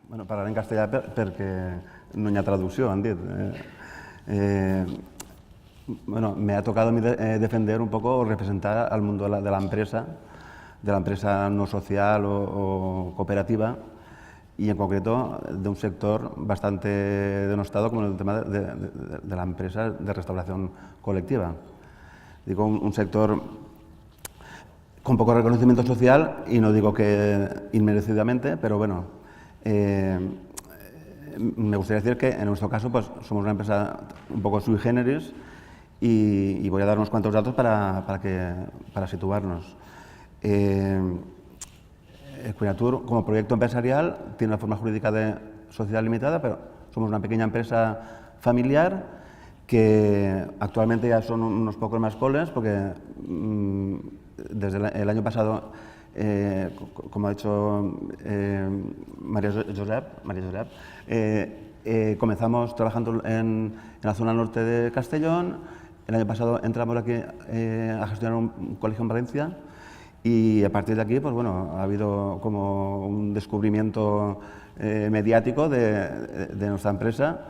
Bueno, parlaré en castellà perquè no hi ha traducció, han dit. Bueno, me ha tocado a mí defender un poco o representar al mundo de la empresa no social o cooperativa, y en concreto de un sector bastante denostado como el tema de la empresa de restauración colectiva. Digo, un sector con poco reconocimiento social, y no digo que inmerecidamente, pero bueno, me gustaría decir que en nuestro caso pues, somos una empresa un poco sui generis, y voy a dar unos cuantos datos para situarnos. Equinatur, como proyecto empresarial, tiene una forma jurídica de sociedad limitada, pero somos una pequeña empresa familiar que actualmente ya son unos pocos más coles, porque desde el año pasado, como ha dicho María Josep, comenzamos trabajando en la zona norte de Castellón. El año pasado entramos aquí a gestionar un colegio en Valencia, y a partir de aquí, pues bueno, ha habido como un descubrimiento mediático de nuestra empresa,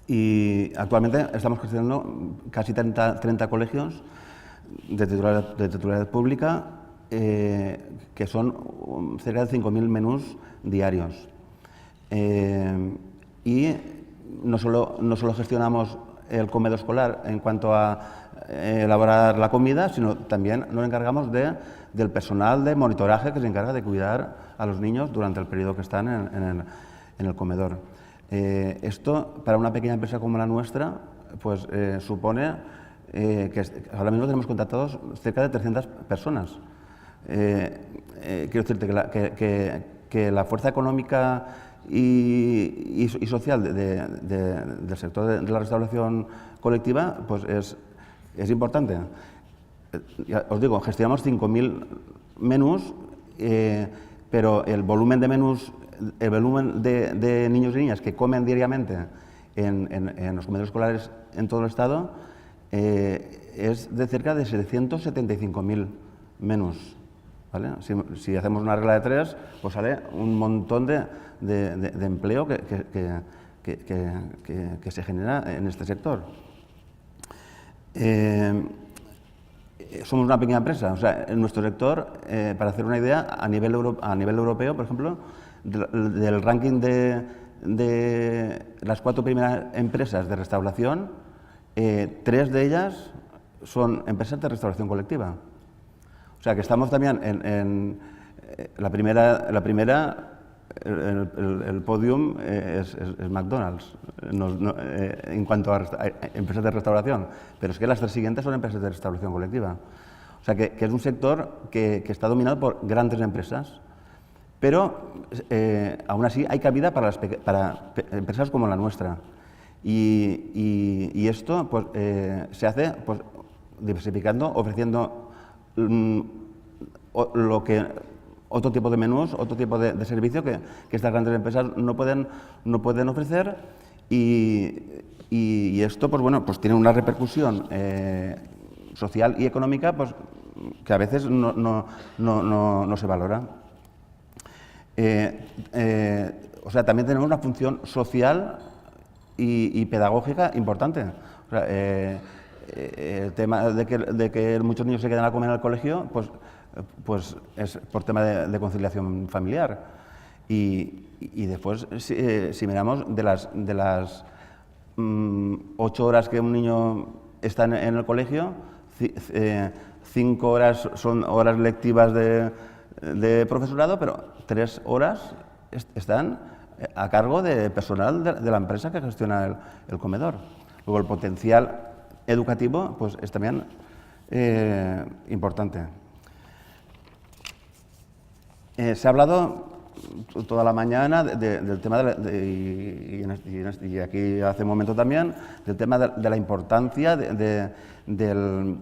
y actualmente estamos gestionando casi 30 colegios de titularidad pública, que son cerca de 5.000 menús diarios. Y no solo gestionamos el comedor escolar en cuanto a elaborar la comida, sino también nos encargamos del personal de monitoraje que se encarga de cuidar a los niños durante el periodo que están en el comedor. Esto, para una pequeña empresa como la nuestra, pues supone que ahora mismo tenemos contratados cerca de 300 personas. Quiero decirte que la fuerza económica y social del sector de la restauración colectiva pues es importante. Ya os digo, gestionamos 5.000 menús, pero el volumen de menús, el volumen de niños y niñas que comen diariamente en los comedores escolares en todo el Estado es de cerca de 775.000 menús. ¿Vale? Si hacemos una regla de 3, pues sale un montón de empleo que se genera en este sector. Somos una pequeña empresa, o sea, en nuestro sector, para hacer una idea, a nivel europeo, por ejemplo, del ranking de las 4 primeras empresas de restauración, 3 de ellas son empresas de restauración colectiva. O sea, que estamos también en la primera, el podium es McDonald's en cuanto a empresas de restauración, pero es que las 3 siguientes son empresas de restauración colectiva. O sea, que es un sector que está dominado por grandes empresas, pero aún así hay cabida para empresas como la nuestra. Y esto pues, se hace pues, diversificando, ofreciendo otro tipo de menús, otro tipo de servicio que estas grandes empresas no pueden ofrecer, y esto pues, bueno, pues tiene una repercusión social y económica pues, que a veces no se valora. O sea, también tenemos una función social y pedagógica importante. O sea, el tema de que muchos niños se quedan a comer en el colegio, pues es por tema de conciliación familiar. Y después, si miramos de las 8 horas que un niño está en el colegio, 5 horas son horas lectivas de profesorado, pero 3 horas están a cargo de personal de la empresa que gestiona el comedor. Luego, el potencial educativo pues, es también importante. Se ha hablado toda la mañana del tema, y aquí hace un momento también, del tema de la importancia del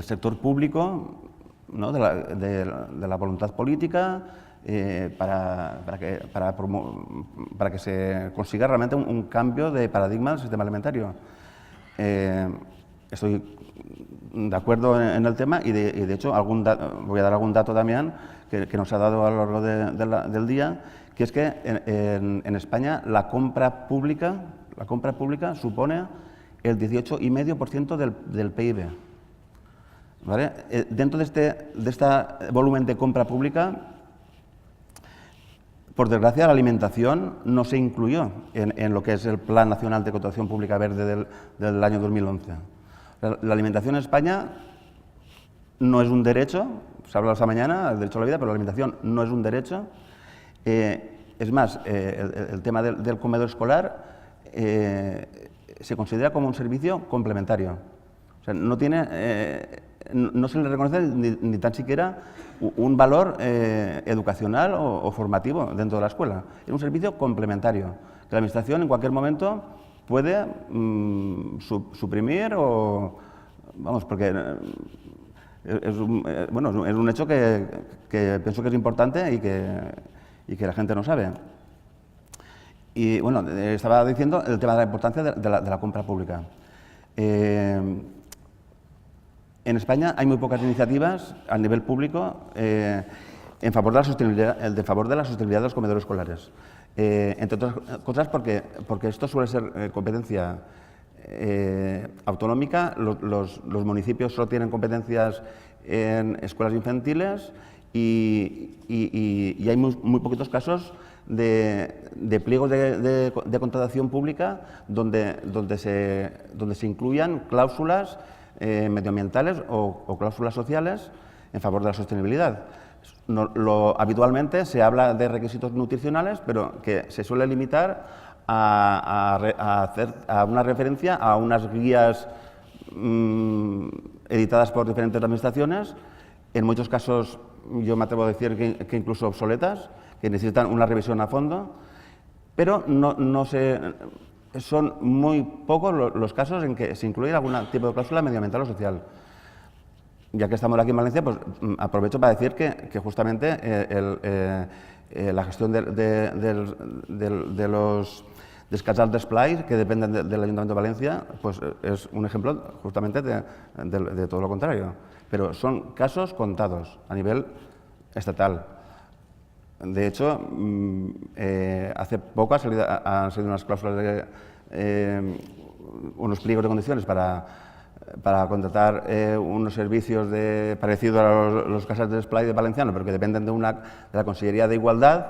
sector público, ¿no? de la voluntad política, para que se consiga realmente un cambio de paradigma del sistema alimentario. Estoy de acuerdo en el tema y de hecho voy a dar algún dato también que nos ha dado a lo largo del día, que es que en España la compra pública supone el 18,5% del PIB. ¿Vale? Dentro de este volumen de compra pública, por desgracia, la alimentación no se incluyó en lo que es el Plan Nacional de Contratación Pública Verde del año 2011. La alimentación en España no es un derecho, se habla esta mañana del derecho a la vida, pero la alimentación no es un derecho. Es más, el tema del comedor escolar se considera como un servicio complementario. O sea, no se le reconoce ni tan siquiera un valor educacional o formativo dentro de la escuela. Es un servicio complementario, que la Administración en cualquier momento puede suprimir o... Vamos, porque es un hecho que pienso que es importante y que la gente no sabe. Y bueno, estaba diciendo el tema de la importancia de la compra pública. En España hay muy pocas iniciativas a nivel público en favor de la sostenibilidad de los comedores escolares. Entre otras cosas porque esto suele ser competencia autonómica. Los municipios solo tienen competencias en escuelas infantiles y hay muy poquitos casos de pliegos de contratación pública donde se incluyan cláusulas medioambientales o cláusulas sociales en favor de la sostenibilidad. Habitualmente se habla de requisitos nutricionales, pero que se suele limitar a una referencia a unas guías editadas por diferentes administraciones, en muchos casos yo me atrevo a decir que incluso obsoletas, que necesitan una revisión a fondo, pero son muy pocos los casos en que se incluye algún tipo de cláusula medioambiental o social. Ya que estamos aquí en Valencia, pues aprovecho para decir que justamente la gestión de los casals d'esplai, que dependen del Ayuntamiento de Valencia, pues es un ejemplo justamente de todo lo contrario. Pero son casos contados a nivel estatal. De hecho, hace poco han salido unas cláusulas unos pliegos de condiciones para contratar unos servicios parecidos a los casals d'esplai de Valenciano, pero que dependen de la Consellería de Igualdad,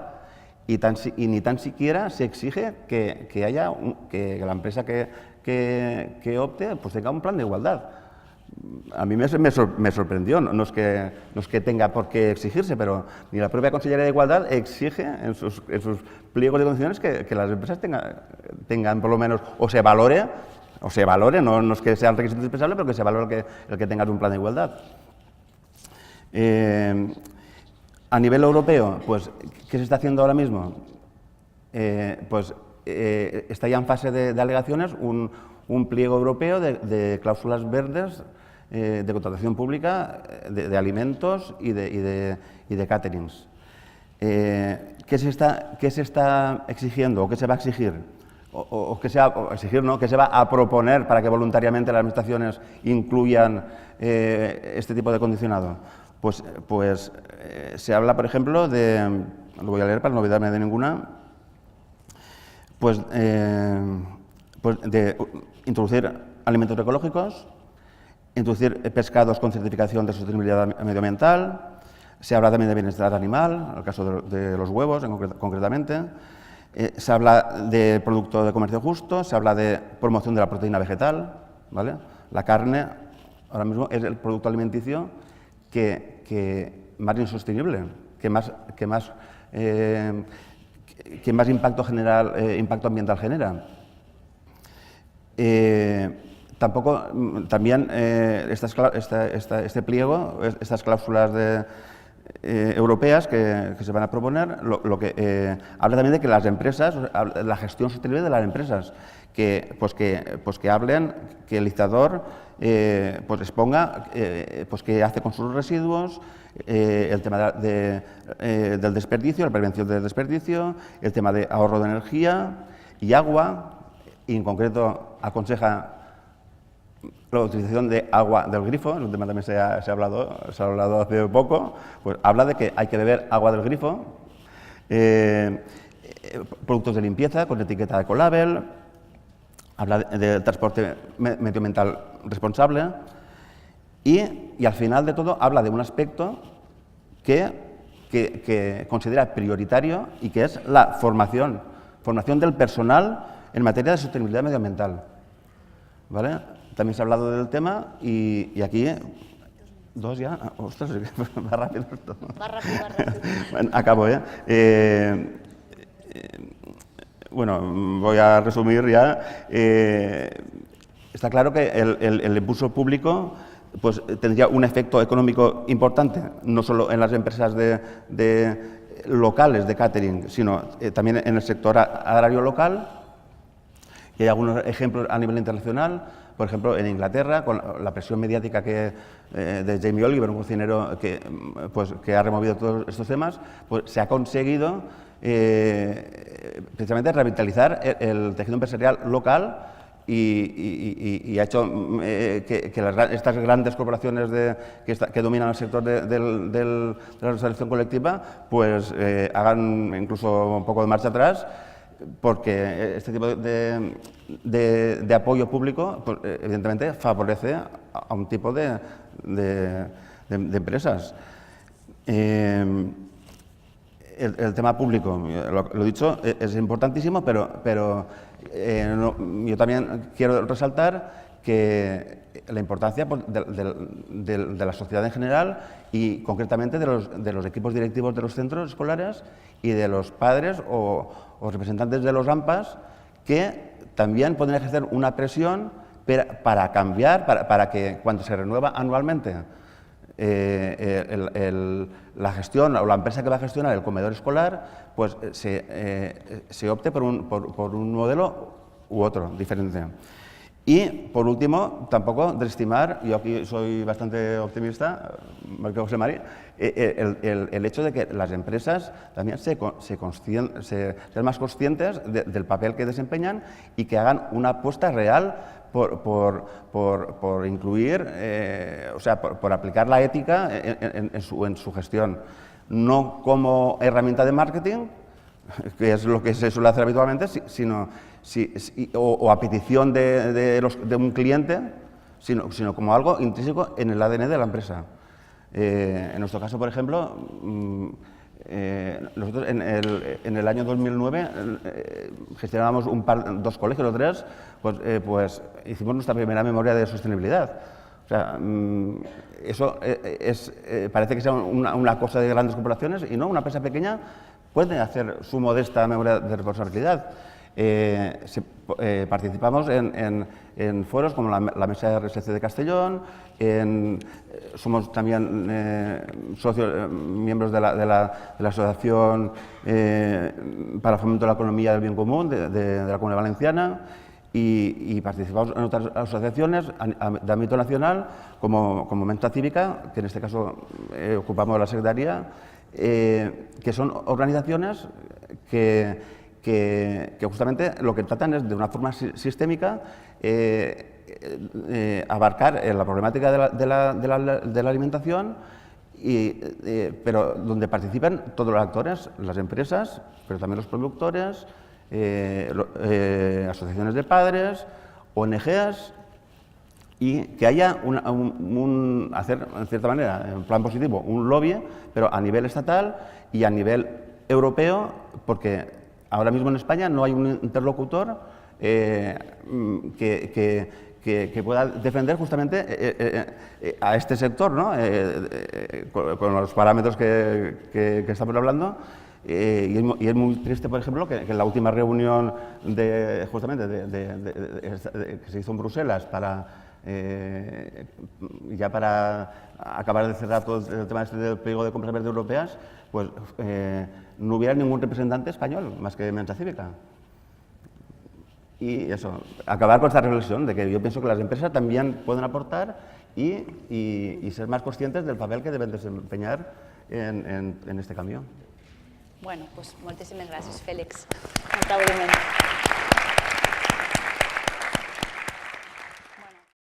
y ni tan siquiera se exige que la empresa que opte pues tenga un plan de igualdad. A mí me sorprendió, no es que tenga por qué exigirse, pero ni la propia Consellería de Igualdad exige en sus pliegos de condiciones que las empresas tengan por lo menos, o se valore, no es que sea un requisito indispensable, pero que se valore el que tengas un plan de igualdad. A nivel europeo, pues, ¿qué se está haciendo ahora mismo? Está ya en fase de alegaciones un pliego europeo de cláusulas verdes de contratación pública de alimentos y de caterings. ¿Qué se está exigiendo o qué se va a exigir? Que se va a proponer para que voluntariamente las administraciones incluyan este tipo de condicionado. Pues se habla, por ejemplo, lo voy a leer para no olvidarme de ninguna, pues de introducir alimentos ecológicos, introducir pescados con certificación de sostenibilidad medioambiental. Se habla también de bienestar animal, en el caso de los huevos concretamente. Se habla de producto de comercio justo, se habla de promoción de la proteína vegetal, ¿vale? La carne ahora mismo es el producto alimenticio que más insostenible, que más impacto ambiental genera. También este pliego, estas cláusulas europeas que se van a proponer, habla también de que las empresas, la gestión sostenible de las empresas, que hablen, que el licitador exponga qué hace con sus residuos, el tema del desperdicio, la prevención del desperdicio, el tema de ahorro de energía y agua, y en concreto aconseja la utilización de agua del grifo, es un tema también se ha hablado hace poco, pues habla de que hay que beber agua del grifo, productos de limpieza con etiqueta Ecolabel, habla de transporte medioambiental responsable y al final de todo habla de un aspecto que considera prioritario y que es la formación del personal en materia de sostenibilidad medioambiental. ¿Vale? También se ha hablado del tema y aquí... ¿Dos ya? Ostras, va rápido esto. Va rápido. Bueno, acabo, bueno, voy a resumir ya. Está claro que el impulso público pues, tendría un efecto económico importante, no solo en las empresas locales de catering, sino también en el sector agrario local. Y hay algunos ejemplos a nivel internacional, por ejemplo, en Inglaterra, con la presión mediática de Jamie Oliver, un cocinero que ha removido todos estos temas, pues se ha conseguido precisamente revitalizar el tejido empresarial local y ha hecho que estas grandes corporaciones que dominan el sector de la restauración colectiva pues hagan incluso un poco de marcha atrás, porque este tipo de apoyo público pues, evidentemente favorece a un tipo de empresas. El tema público, lo he dicho, es importantísimo, pero yo también quiero resaltar que la importancia pues, de la sociedad en general y concretamente de los equipos directivos de los centros escolares y de los padres o representantes de los AMPAs, que también pueden ejercer una presión para cambiar, para que cuando se renueva anualmente la gestión o la empresa que va a gestionar el comedor escolar, pues se opte por un modelo u otro diferente. Y, por último, tampoco desestimar, yo aquí soy bastante optimista, Marco José Mari, el hecho de que las empresas también sean más conscientes del papel que desempeñan y que hagan una apuesta real por incluir, o sea, por aplicar la ética en su gestión, no como herramienta de marketing, que es lo que se suele hacer habitualmente, sino o a petición de un cliente, sino como algo intrínseco en el ADN de la empresa. En nuestro caso, por ejemplo, nosotros en el año 2009 gestionábamos dos colegios o tres, pues hicimos nuestra primera memoria de sostenibilidad. O sea, eso parece que sea una cosa de grandes corporaciones y no, una empresa pequeña puede hacer su modesta memoria de responsabilidad. Participamos en foros como la Mesa de RSC de Castellón, somos también socios, miembros de la Asociación para el Fomento de la Economía del Bien Común de la Comunidad Valenciana y participamos en otras asociaciones de ámbito nacional como Menta Cívica, que en este caso ocupamos la secretaría, que son organizaciones que justamente lo que tratan es de una forma sistémica abarcar la problemática de la alimentación, pero donde participan todos los actores, las empresas, pero también los productores, asociaciones de padres, ONGs, y que haya hacer, en cierta manera, en plan positivo, un lobby, pero a nivel estatal y a nivel europeo, porque ahora mismo en España no hay un interlocutor que pueda defender justamente a este sector, ¿no? Con los parámetros que estamos hablando. Y es muy triste, por ejemplo, que en la última reunión justamente que se hizo en Bruselas para acabar de cerrar todo el tema del pliego de compras verdes europeas, pues no hubiera ningún representante español más que Menta Cívica. Y eso, acabar con esta reflexión de que yo pienso que las empresas también pueden aportar y ser más conscientes del papel que deben desempeñar en este cambio. Bueno, pues moltíssimes gràcies, Fèlix. Un aplaudiment.